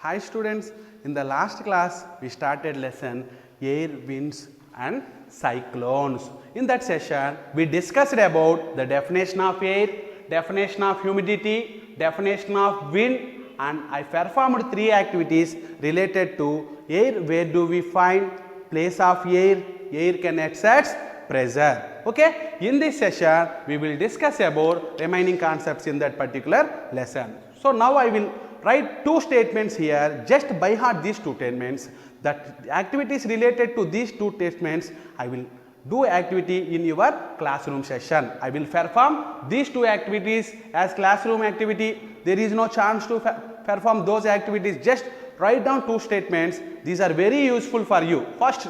Hi students, in the last class we started lesson air, winds and cyclones. In that session we discussed about the definition of air, definition of humidity, definition of wind, and I performed 3 activities related to air. Where do we find place of air? Air can exert pressure. Okay, in this session we will discuss about remaining concepts in that particular lesson. So now I will write 2 statements here. Just by heart these 2 statements. That activities related to these 2 statements I will do activity in your classroom session. I will perform these 2 activities as classroom activity. There is no chance to perform those activities. Just write down 2 statements. These are very useful for you. First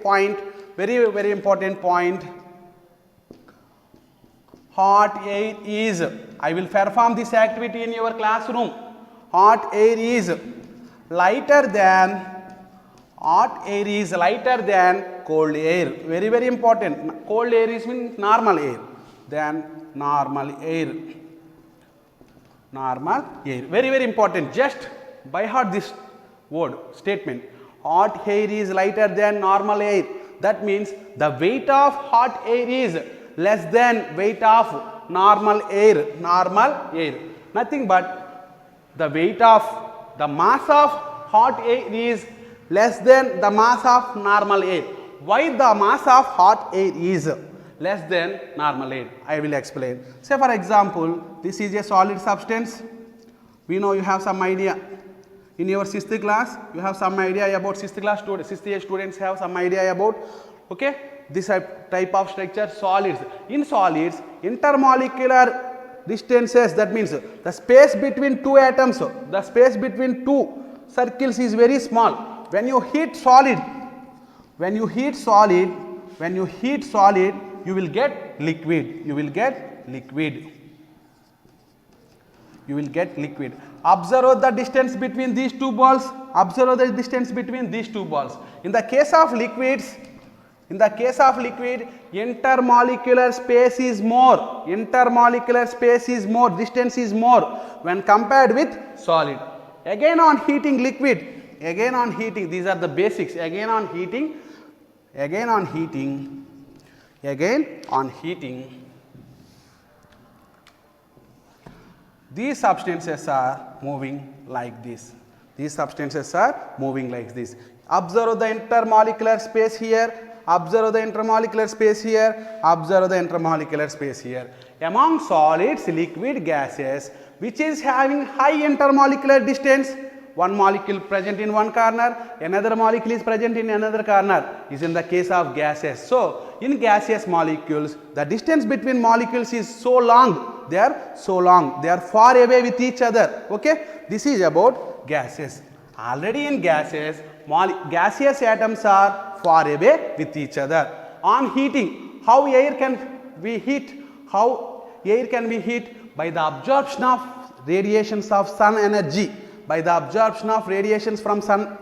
point, very important point. Hot air is, I will perform this activity in your classroom. Hot air is lighter than cold air. Very important. Cold air is mean normal air than normal air. Normal air. Very important. Just by heart this word statement. Hot air is lighter than normal air. That means the weight of hot air is less than weight of normal air. Nothing but the weight of the mass of hot air is less than the mass of normal air. Why the mass of hot air is less than normal air? I will explain. Say for example, this is a solid substance. We know you have some idea. In your 6th class, you have some idea about 6th class students. 6th year students have some idea about, okay, this type of structure, solids. In solids, intermolecular distances, that means the space between 2 atoms, the space between 2 circles is very small. When you heat solid, you will get liquid. Observe the distance between these 2 balls. In the case of liquids, intermolecular space is more. Distance is more when compared with solid. Again on heating liquid. These are the basics. Again on heating. These substances are moving like this. Observe the intermolecular space here. Observe the intermolecular space here. Among solids, liquid, gases, which is having high intermolecular distance, one molecule present in one corner, another molecule is present in another corner, is in the case of gases. So, in gaseous molecules, the distance between molecules is so long, they are far away with each other. Okay, this is about gases. Already in gases, gaseous atoms are far away with each other. On heating, how air can be heat? By the absorption of radiations of sun energy. By the absorption of radiations from sun,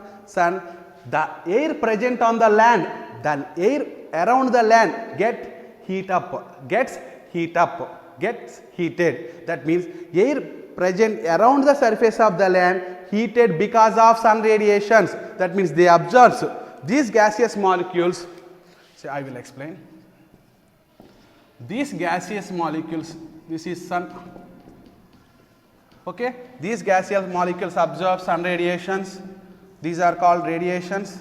the air present on the land, the air around the land gets heated. That means air present around the surface of the land heated because of sun radiations. That means they absorb these gaseous molecules. So I will explain. These gaseous molecules, this is sun. Okay, these gaseous molecules absorb sun radiations. These are called radiations.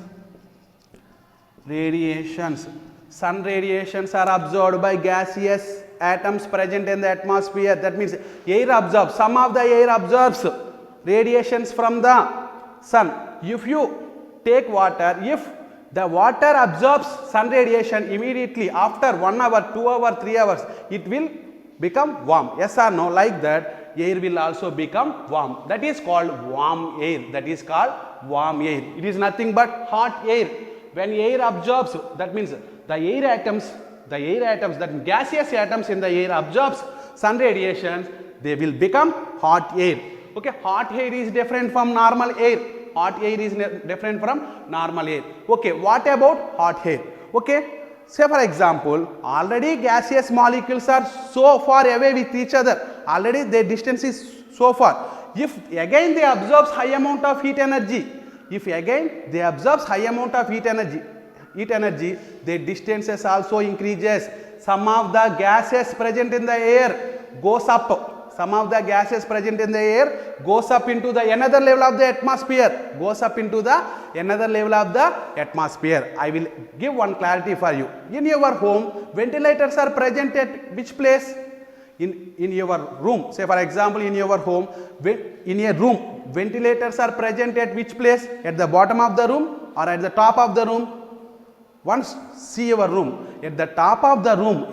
Sun radiations are absorbed by gaseous atoms present in the atmosphere. That means air absorbs, some of the air absorbs radiations from the sun. If you take water, if the water absorbs sun radiation immediately after 1 hour, 2 hours, 3 hours, it will become warm. Yes or no? Like that, air will also become warm. That is called warm air. It is nothing but hot air. When air absorbs, that means the air atoms, that gaseous atoms in the air absorbs sun radiations, they will become hot air. Okay, hot air is different from normal air. Okay, what about hot air? Okay, say for example, already gaseous molecules are so far away with each other. Already their distance is so far. if again they absorbs high amount of heat energy, if again they absorbs high amount of heat energy, their distances also increases. Some of the gases present in the air goes up. Some of the gases present in the air goes up into the another level of the atmosphere, goes up into the another level of the atmosphere. I will give one clarity for you. In your home, ventilators are present at which place? In your room. Say for example, in your home, in a room, ventilators are present at which place? At the bottom of the room or at the top of the room? Once see your room. At the top of the room,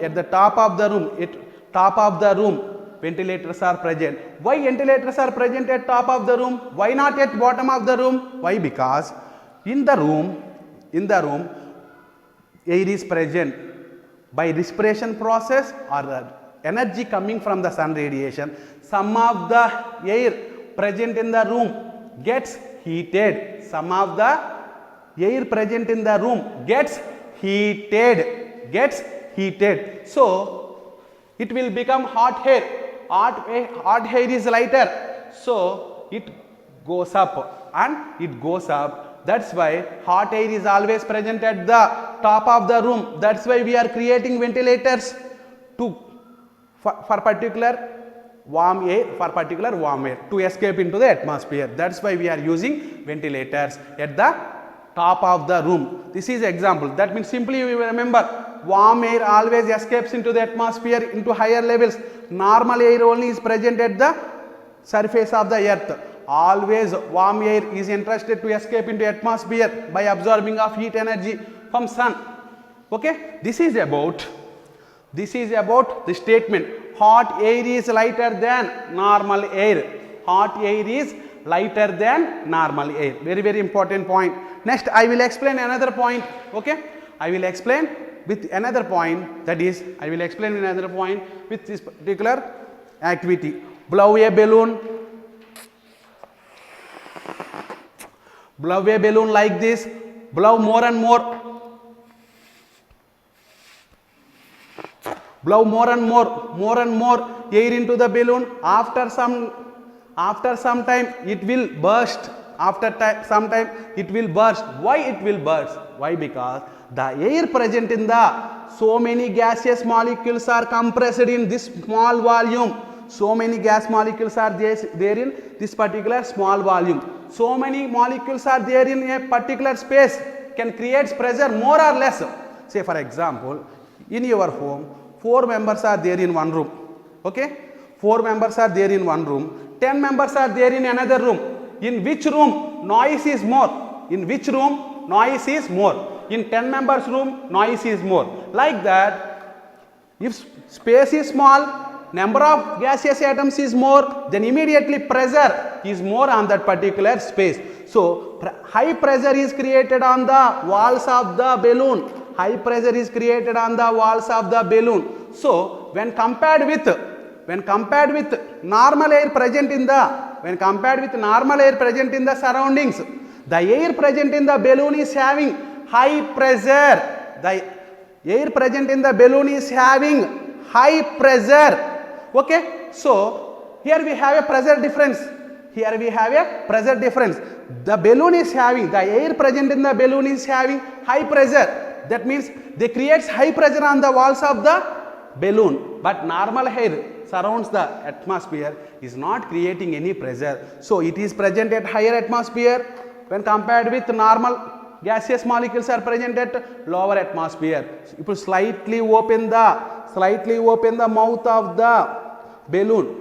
ventilators are present. Why ventilators are present at top of the room? Why not at bottom of the room? Why? Because in the room, air is present. By respiration process or energy coming from the sun radiation, some of the air present in the room gets heated. Some of the air present in the room gets heated. So it will become hot air. Hot air is lighter, so it goes up and it goes up. That's why hot air is always present at the top of the room. That's why we are creating ventilators for particular warm air to escape into the atmosphere. That's why we are using ventilators at the top of the room. This is example. That means simply we will remember, warm air always escapes into the atmosphere into higher levels. Normal air only is present at the surface of the earth. Always warm air is interested to escape into atmosphere by absorbing of heat energy from sun. Okay, this is about the statement, hot air is lighter than normal air. Hot air is lighter than normal air. Very, very important point. Next, I will explain another point. Okay, I will explain with another point, that is, I will explain another point with this particular activity. Blow a balloon. Blow a balloon like this. Blow more and more. Blow more and more air into the balloon. After some time it will burst. Some time it will burst. Why it will burst? Why? Because the air present in the so many gaseous molecules are compressed in this small volume. So many gas molecules are there in this particular small volume. So many molecules are there in a particular space, can create pressure more or less. Say for example, in your home, 4 members are there in one room. Okay, 4 members are there in one room. 10 members are there in another room. In which room noise is more? In which room noise is more? In 10 members room noise is more. Like that, if space is small, number of gaseous atoms is more, then immediately pressure is more on that particular space. So high pressure is created on the walls of the balloon. High pressure is created on the walls of the balloon. So when compared with normal air present in the surroundings, the air present in the balloon is having high pressure. The air present in the balloon is having high pressure. Okay, so here we have a pressure difference. The balloon is having, the air present in the balloon is having high pressure. That means they creates high pressure on the walls of the balloon. But normal air surrounds the atmosphere is not creating any pressure. So it is present at higher atmosphere when compared with normal gaseous molecules are present at lower atmosphere. So if you slightly open the mouth of the balloon,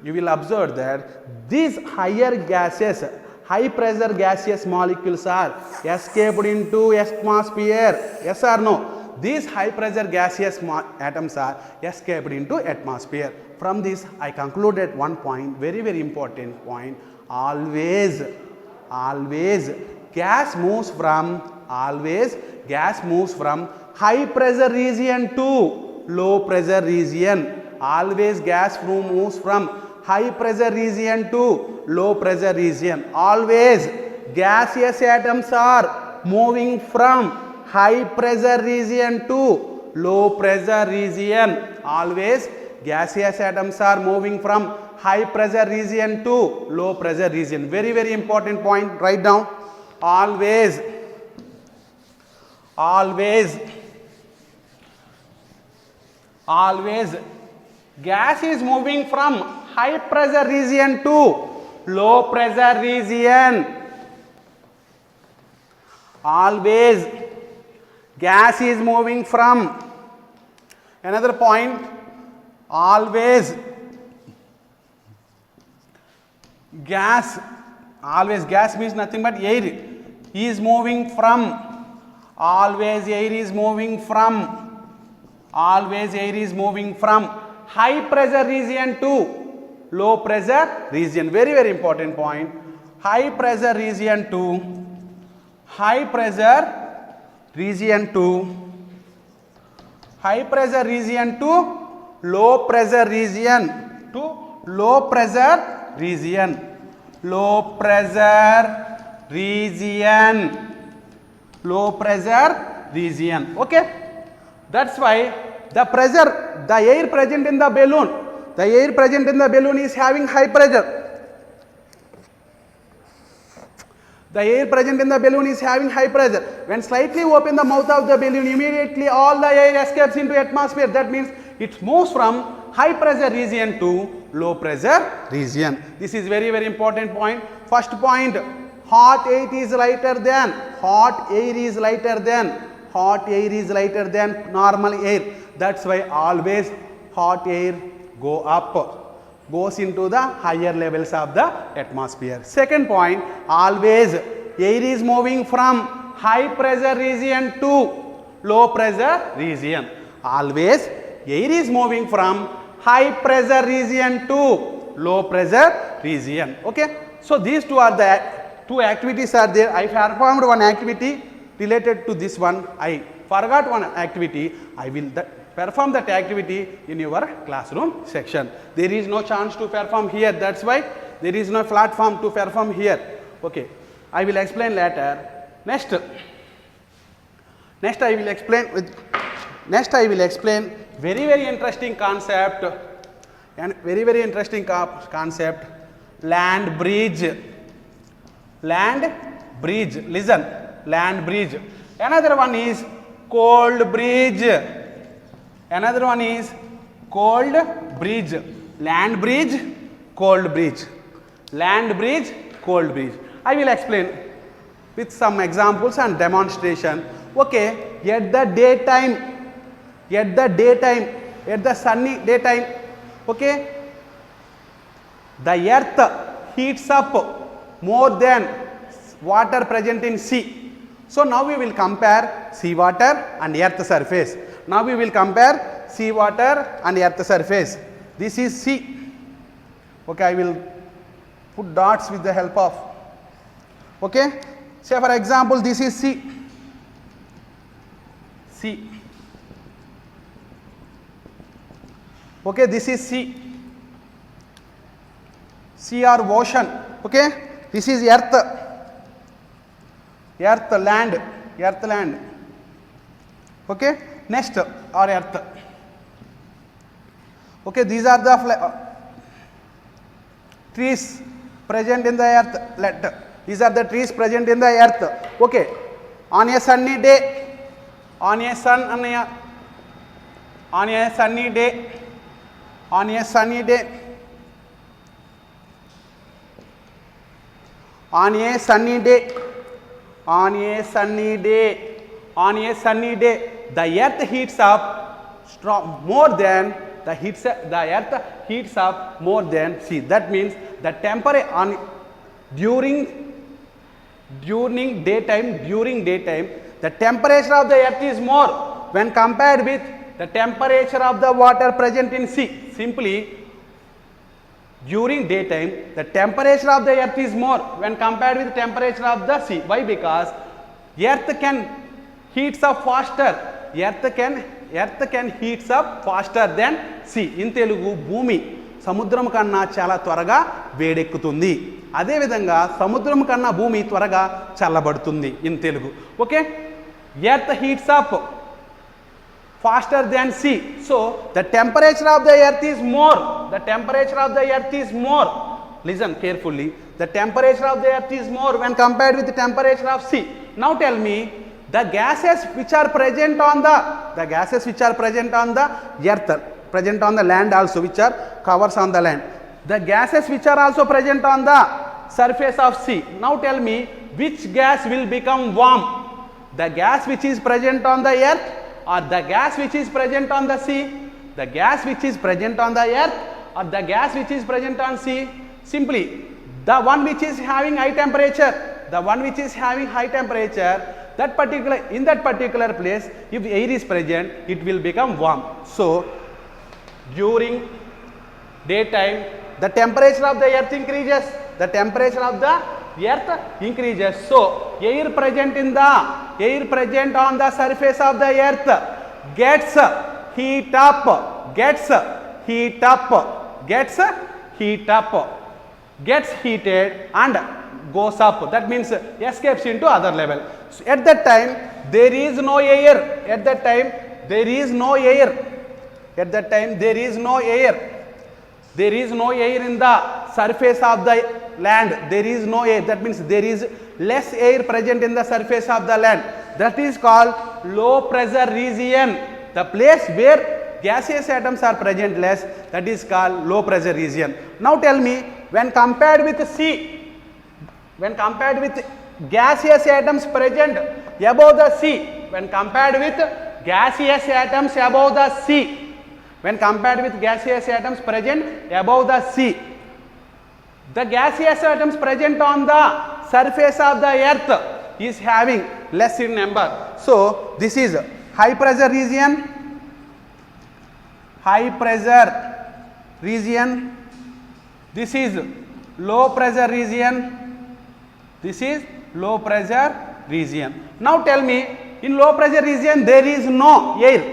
you will observe that these higher gases, high pressure gaseous molecules are escaped into atmosphere. Yes or no? These high pressure gaseous atoms are escaped into atmosphere. From this I concluded one point, very, very important point. Always gas moves from high pressure region to low pressure region. Always gas moves from high pressure region to low pressure region. Always gaseous atoms are moving from high pressure region to low pressure region. Always gaseous atoms are moving from high pressure region to low pressure region. Very, very important point. Write down. Always gas is moving from high pressure region to low pressure region. Always gas is moving from, another point, always gas means nothing but air is moving from, always air is moving from high pressure region to low pressure region. Very, very important point. High pressure region to low pressure region Okay, that's why the air present in the balloon is having high pressure. The air present in the balloon is having high pressure. When slightly open the mouth of the balloon, immediately all the air escapes into atmosphere. That means it moves from high pressure region to low pressure region. This is very, very important point. First point, hot air is lighter than normal air. That's why always hot air goes into the higher levels of the atmosphere. Second point, always air is moving from high pressure region to low pressure region. Always air is moving from high pressure region to low pressure region. Okay, so these two activities are there. I performed one activity related to this one. I forgot one activity. I will perform that activity in your classroom section. There is no chance to perform here. That's why there is no platform to perform here. Okay, I will explain later. Next I will explain very, very interesting concept, land bridge. Listen, land bridge. Another one is cold bridge. Land bridge, cold bridge. I will explain with some examples and demonstration. Okay, at the sunny daytime, okay, the earth heats up more than water present in sea. So now we will compare sea water and earth surface. This is sea. Okay, I will put dots with the help of. Okay, say for example, this is sea. Okay, this is sea or ocean. Okay, this is earth, land. Okay, next or earth. Okay, these are the trees present in the earth. These are the trees present in the earth. Okay, on a sunny day, the earth heats up more than sea. That means the temperature during daytime, the temperature of the earth is more when compared with the temperature of the water present in sea. Simply, during daytime, the temperature of the earth is more when compared with the temperature of the sea. Why? Because earth can heats up faster. Earth can heats up faster than sea. In Telugu, భూమి సముద్రం కన్నా చాలా త్వరగా వేడెక్కుతుంది. అదే విధంగా సముద్రం కన్నా భూమి త్వరగా చల్లబడుతుంది. In Telugu. Okay, earth heats up faster than sea. So the temperature of the earth is more The temperature of the earth is more. Listen carefully. The temperature of the earth is more when compared with the temperature of sea. Now tell me, the gases which are present on the earth, present on the land also, which are covers on the land. The gases which are also present on the surface of sea. Now tell me, which gas will become warm? The gas which is present on the earth or the gas which is present on the sea? The gas which is present on the earth or the gas which is present on sea? Simply, the one which is having high temperature, in that particular place, if air is present, it will become warm. So, during daytime, the temperature of the earth increases. So, air present on the surface of the earth gets heat up, gets heated and goes up. That means escapes into other level. So at that time there is no air. There is no air in the surface of the land. There is no air. That means there is less air present in the surface of the land. That is called low pressure region. The place where gaseous atoms are present less, that is called low pressure region. Now tell me, when compared with sea, gaseous atoms present above the sea, the gaseous atoms present on the surface of the earth is having less in number. So this is high pressure region, this is low pressure region. Now tell me, in low pressure region there is no air.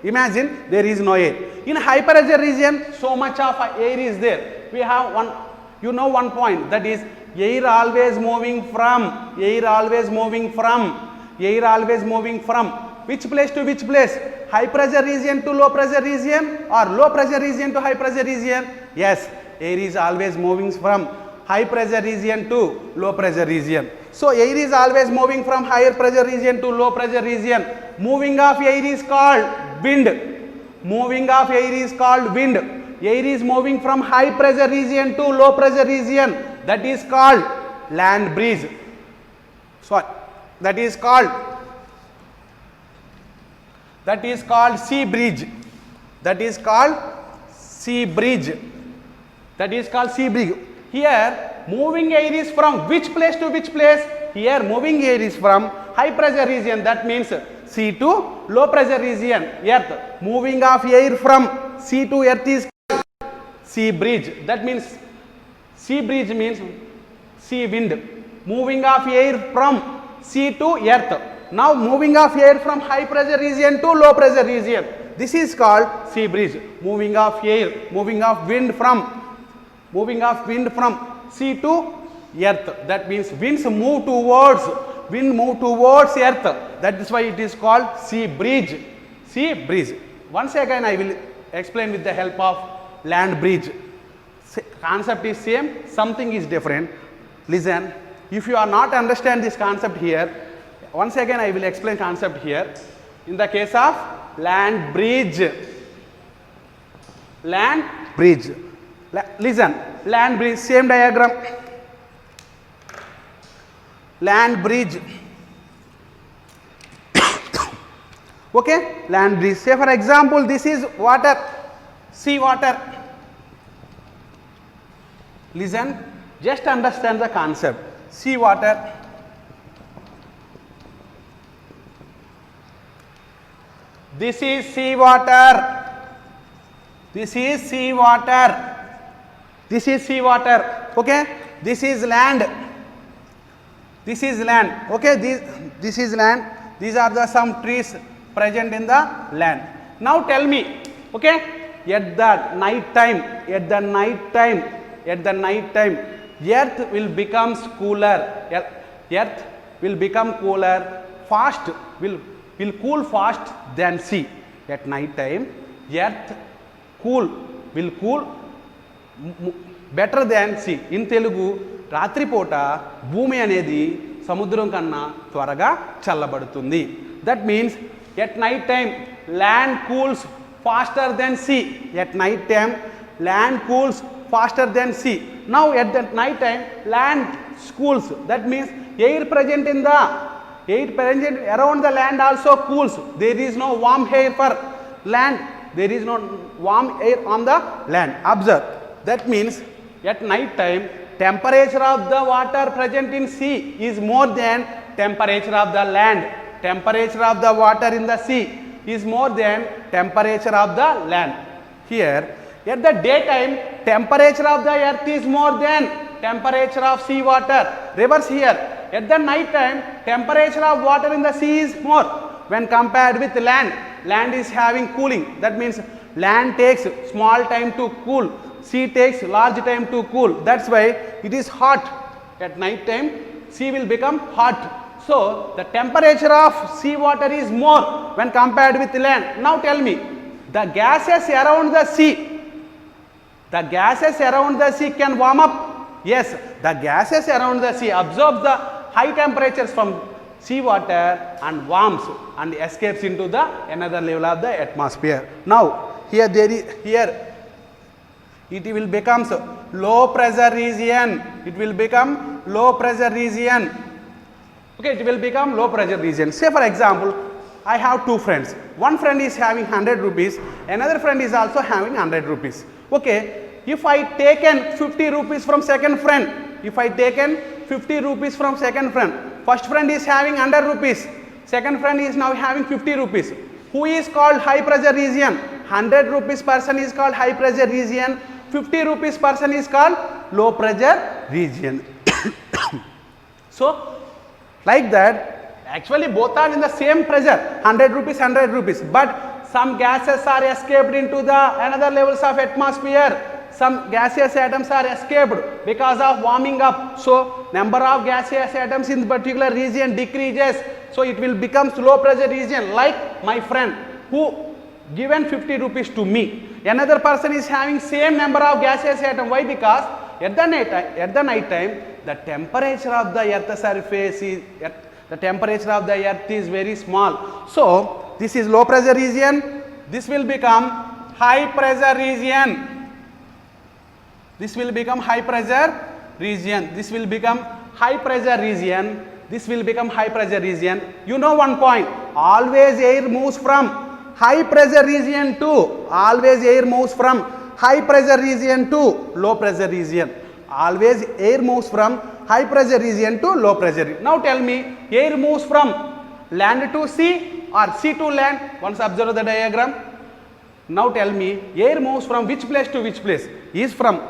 Imagine there is no air. In high pressure region, so much of air is there. We have one point, that is air always moving from which place to which place? High pressure region to low pressure region or low pressure region to high pressure region? Yes, air is always moving from high pressure region to low pressure region. So air is always moving from higher pressure region to low pressure region. Moving of air is called wind. Air is moving from high pressure region to low pressure region. That is called land breeze. So that is called sea breeze. Here moving air is from which place to which place? Here moving air is from high pressure region, that means sea to low pressure region, earth. Moving of air from sea to earth is sea breeze. That means sea breeze means sea wind. Moving of air from sea to earth. Now moving of air from high pressure region to low pressure region. This is called sea breeze. Moving of wind from sea to earth. That means winds move towards earth. That is why it is called sea breeze. Once again I will explain with the help of land breeze. Concept is same, something is different. Listen, if you are not understand this concept here, once again I will explain concept here. In the case of land breeze. Listen, land breeze, same diagram. Land breeze. Okay, land breeze. Say for example, this is water, sea water. Listen, just understand the concept. Sea water. This is sea water. Okay, this is land. Okay, this is land. These are the some trees present in the land. Now tell me, okay, at the night time, earth will become cooler. Earth will become cooler fast, will cool fast than sea. At night time, earth will cool better than sea. In Telugu, రాత్రిపూట భూమి అనేది సముద్రం కన్నా త్వరగా చల్లబడుతుంది. That means at night time land cools faster than sea. At night time land cools faster than sea. Now at the night time land cools. That means air present around the land also cools. There is no warm air for land. There is no warm air on the land. Observe. That means at night time temperature of the water present in sea is more than temperature of the land. Temperature of the water in the sea is more than temperature of the land. Here at the daytime temperature of the earth is more than temperature of sea water. Reverse here. At the night time temperature of water in the sea is more when compared with land. Land is having cooling. That means land takes small time to cool, sea takes large time to cool. That's why it is hot. At night time sea will become hot. So the temperature of sea water is more when compared with land. Now tell me, the gases around the sea, the gases around the sea can warm up. Yes, the gases around the sea absorbs the high temperatures from sea water and warms and escapes into the another level of the atmosphere. Now here it will become low pressure region. It will become low pressure region. Okay, it will become low pressure region. Say for example, I have two friends. One friend is having 100 rupees, another friend is also having 100 rupees. Okay, if I taken 50 rupees from second friend, if I taken 50 rupees from second friend, first friend is having 100 rupees, second friend is now having 50 rupees. Who is called high pressure region? 100 rupees person is called high pressure region, 50 rupees person is called low pressure region. So like that, actually both are in the same pressure, 100 rupees, 100 rupees, but some gases are escaped into the another levels of atmosphere. Some gaseous atoms are escaped because of warming up. So number of gaseous atoms in particular region decreases. So it will become low pressure region. Like my friend who given 50 rupees to me. Another person is having same number of gaseous atoms. Why? Because at the night time the temperature of the earth surface is the temperature of the earth is very small. So this is low pressure region. This will become high pressure region. This will become high pressure region. This will become high pressure region. This will become high pressure region. You know one point. Always air moves from high pressure region to always air moves from high pressure region to low pressure region. Always air moves from high pressure region to low pressure. Now tell me, air moves from land to sea or sea to land? Once observe the diagram. Now tell me, air moves from which place to which place? Is from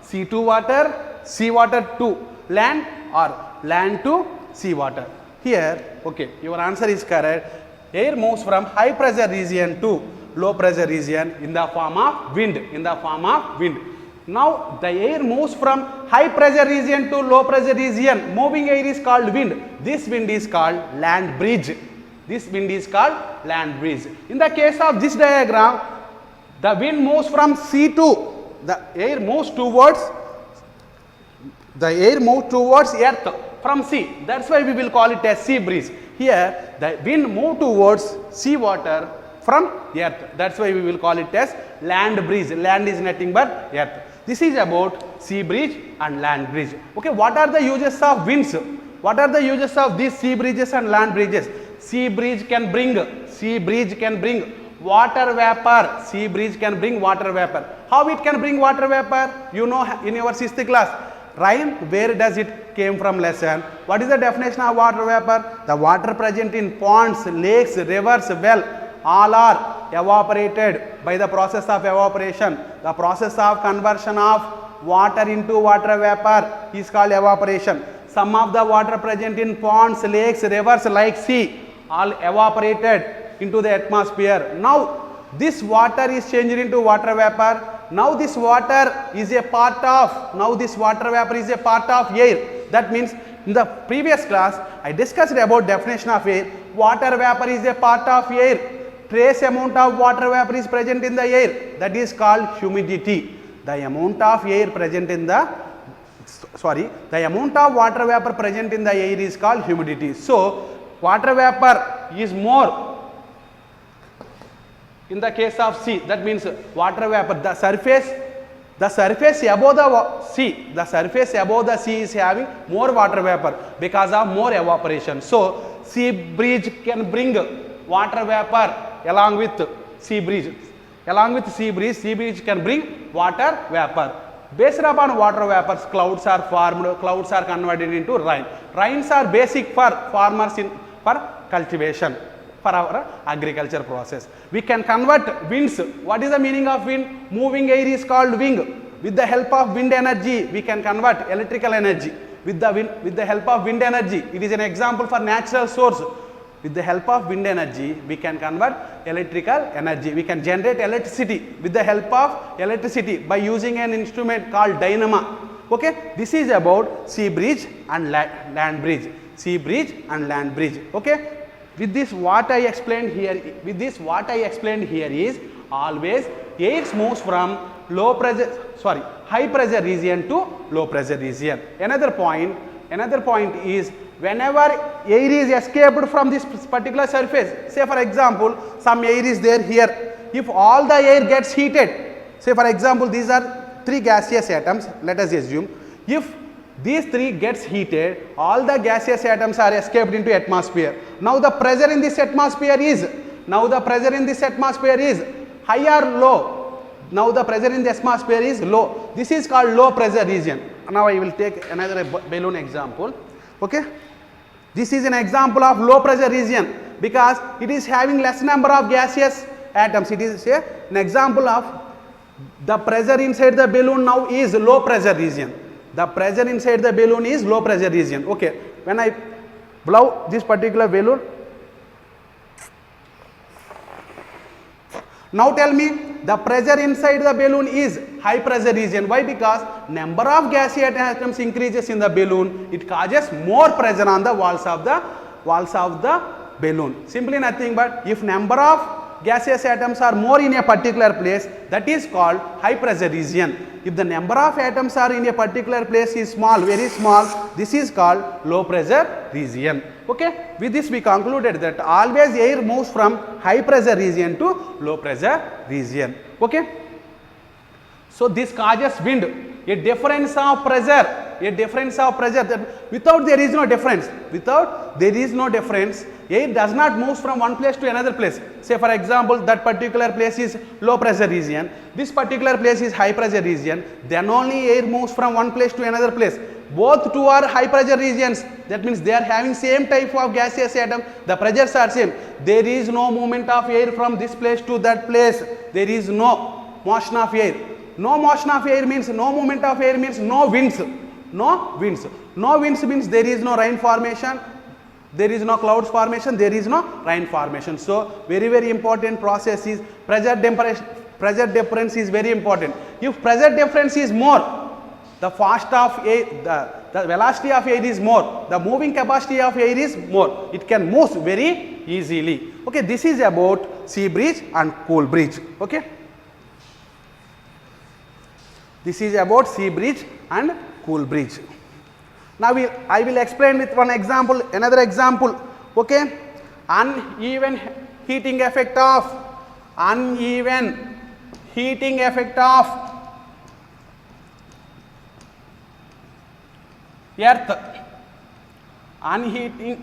sea to water, sea water to land, or land to sea water? Here, okay, your answer is correct. Air moves from high pressure region to low pressure region in the form of wind. In the form of wind. Now the air moves from high pressure region to low pressure region. Moving air is called wind. This wind is called land breeze. This wind is called land breeze. In the case of this diagram, the wind moves from sea to the air moves towards earth from sea. That's why we will call it as sea breeze. Here the wind moves towards sea water from earth. That's why we will call it as land breeze. Land is nothing but earth. This is about sea breeze and land breeze. Okay, what are the uses of winds? What are the uses of these sea breezes and land breezes? Sea breeze can bring water vapor. Sea breeze can bring water vapor. How it can bring water vapor? You know in your 6th class. Rain, where does it came from lesson? What is the definition of water vapor? The water present in ponds, lakes, rivers, well, all are evaporated by the process of evaporation. The process of conversion of water into water vapor is called evaporation. Some of the water present in ponds, lakes, rivers like sea all evaporated into the atmosphere. Now this water is changed into water vapor. Now this water is a part of, now this water vapor is a part of air. That means in the previous class I discussed about definition of air. Water vapor is a part of air. Trace amount of water vapor is present in the air. That is called humidity. the amount of air present in the the amount of water vapor present in the air is called humidity. So water vapor is more in the case of sea, that means water vapor, the surface above the sea, the surface above the sea is having more water vapor because of more evaporation. So sea breeze can bring water vapor along with sea breeze. Along with sea breeze can bring water vapor. Based upon water vapors, clouds are formed, clouds are converted into rain. Rains are basic for farmers for cultivation, for our agriculture process. We can convert winds. What is the meaning of wind? Moving air is called wind. With the help of wind energy, we can convert electrical energy. With the help of wind energy, it is an example for natural source. With the help of wind energy, we can convert electrical energy. We can generate electricity with the help of electricity by using an instrument called dynamo. Okay, this is about sea breeze and land breeze. Sea breeze and land breeze. Okay, with this what I explained here is always air moves from high pressure region to low pressure region. Another point is whenever air is escaped from this particular surface, say for example some air is there here, if all the air gets heated, say for example these are 3 gaseous atoms, let us assume, if these 3 gets heated, all the gaseous atoms are escaped into atmosphere. Now the pressure in this atmosphere is high or low? Now the pressure in the atmosphere is low. This is called low pressure region. Now I will take another balloon example. Okay, this is an example of low pressure region because it is having less number of gaseous atoms. It is an example of the pressure inside the balloon now is low pressure region. The pressure inside the balloon is low pressure region. Okay, when I blow this particular balloon, now tell me the pressure inside the balloon is high pressure region. Why? Because number of gaseous atoms increases in the balloon, it causes more pressure on the walls of the balloon. Simply nothing but if number of gaseous atoms are more in a particular place, that is called high pressure region. If the number of atoms are in a particular place is small, very small, this is called low pressure region. Okay, with this we concluded that always air moves from high pressure region to low pressure region. Okay, so this causes wind, a difference of pressure, that without there is no difference, air does not move from one place to another place. Say for example that particular place is low pressure region, this particular place is high pressure region, then only air moves from one place to another place. Both two are high pressure regions, that means they are having same type of gaseous atom, the pressures are same. There is no movement of air from this place to that place, there is no motion of air. No motion of air means no movement of air means no winds. No winds means there is no rain formation, there is no clouds formation, there is no rain formation. So very important process is pressure difference is very important. If pressure difference is more, the velocity of air is more, the moving capacity of air is more, it can move very easily. Okay, this is about sea breeze and cool breeze. Okay, this is about sea breeze and cool breeze. Now I will explain with one example, another example. Okay, uneven heating effect of earth, uneven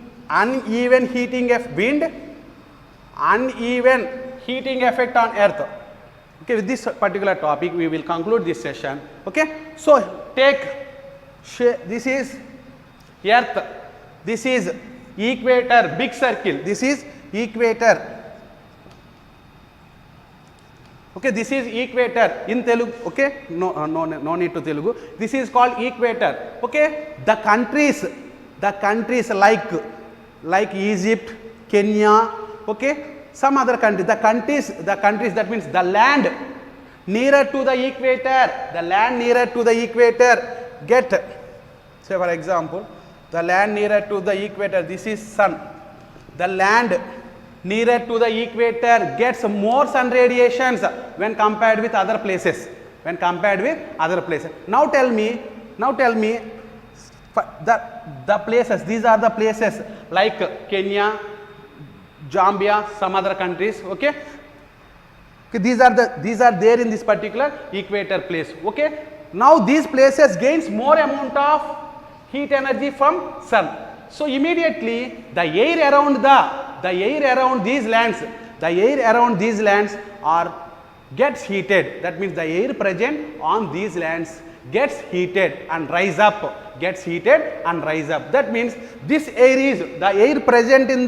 heating of wind, uneven heating effect on earth. Okay, with this particular topic we will conclude this session. Okay, so this is earth, this is equator, big circle, this is equator. Okay, this is equator in Telugu. Okay, no need to Telugu. This is called equator. Okay, the countries like Egypt, Kenya, okay, some other countries, the countries that means the land nearer to the equator, get, say for example, the land nearer to the equator, this is sun. The land nearer to the equator gets more sun radiations when compared with other places. when compared with other places. Now tell me the places, these are the places like Kenya, Zambia, some other countries, okay. These are there in this particular equator place, okay. Now these places gains more amount of heat energy from sun. So immediately the air around these lands are gets heated. That means the air present on these lands gets heated and rise up. That means this air is the air present in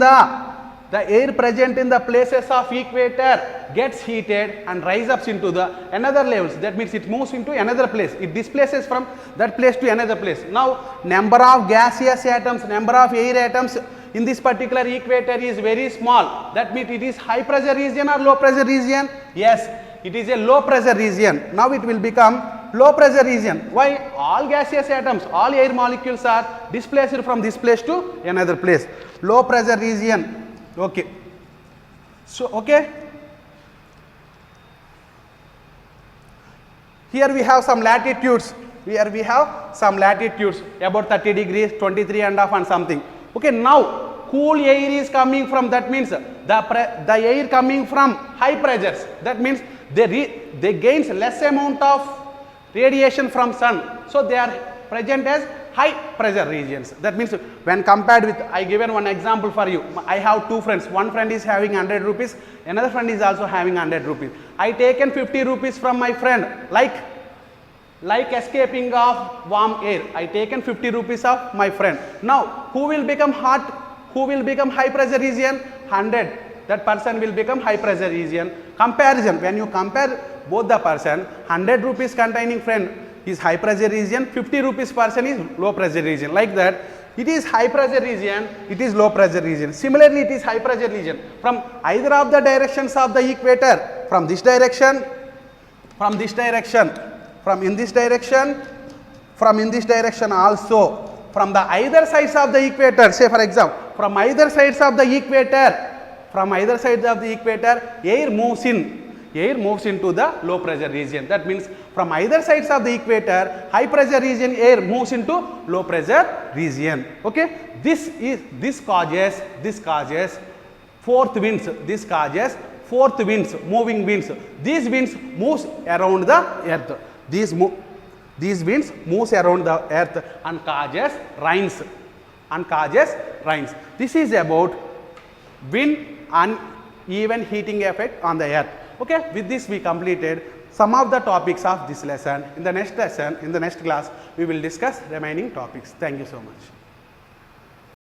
the places of equator gets heated and rise up into the another levels. That means it moves into another place. It displaces from that place to another place. Now number of gaseous atoms, number of air atoms in this particular equator is very small. That means it is high pressure region or low pressure region? Yes, it is a low pressure region. Now it will become low pressure region. Why? All gaseous atoms, all air molecules are displaced from this place to another place. Low pressure region. Okay. So, okay. Here we have some latitudes. About 30 degrees, 23.5 and something. Okay. Now cool air is coming from. That means the air coming from high pressures. That means they gains less amount of radiation from sun. So they are present as high pressure regions. That means when compared with, I given one example for you. I have two friends. One friend is having 100 rupees. Another friend is also having 100 rupees. I taken 50 rupees from my friend, like escaping of warm air. I taken 50 rupees of my friend. Now who will become hot? Who will become high pressure region? 100. That person will become high pressure region. Comparison, when you compare both the person, 100 rupees containing friend is high pressure region, 50 rupees person is low pressure region. Like that, it is high pressure region, it is low pressure region. Similarly, it is high pressure region from either of the directions of the equator, from this direction, from this direction, from in this direction, from in this direction also, from the either sides of the equator. Say for example, from either sides of the equator, air moves into the low pressure region. That means from either sides of the equator, high pressure region air moves into low pressure region. Okay, this causes fourth winds. This causes fourth winds, moving winds. These winds moves around the earth. These winds moves around the earth and causes rains. This is about wind and even heating effect on the earth. Okay, with this we completed some of the topics of this lesson. In the next class, we will discuss remaining topics. Thank you so much.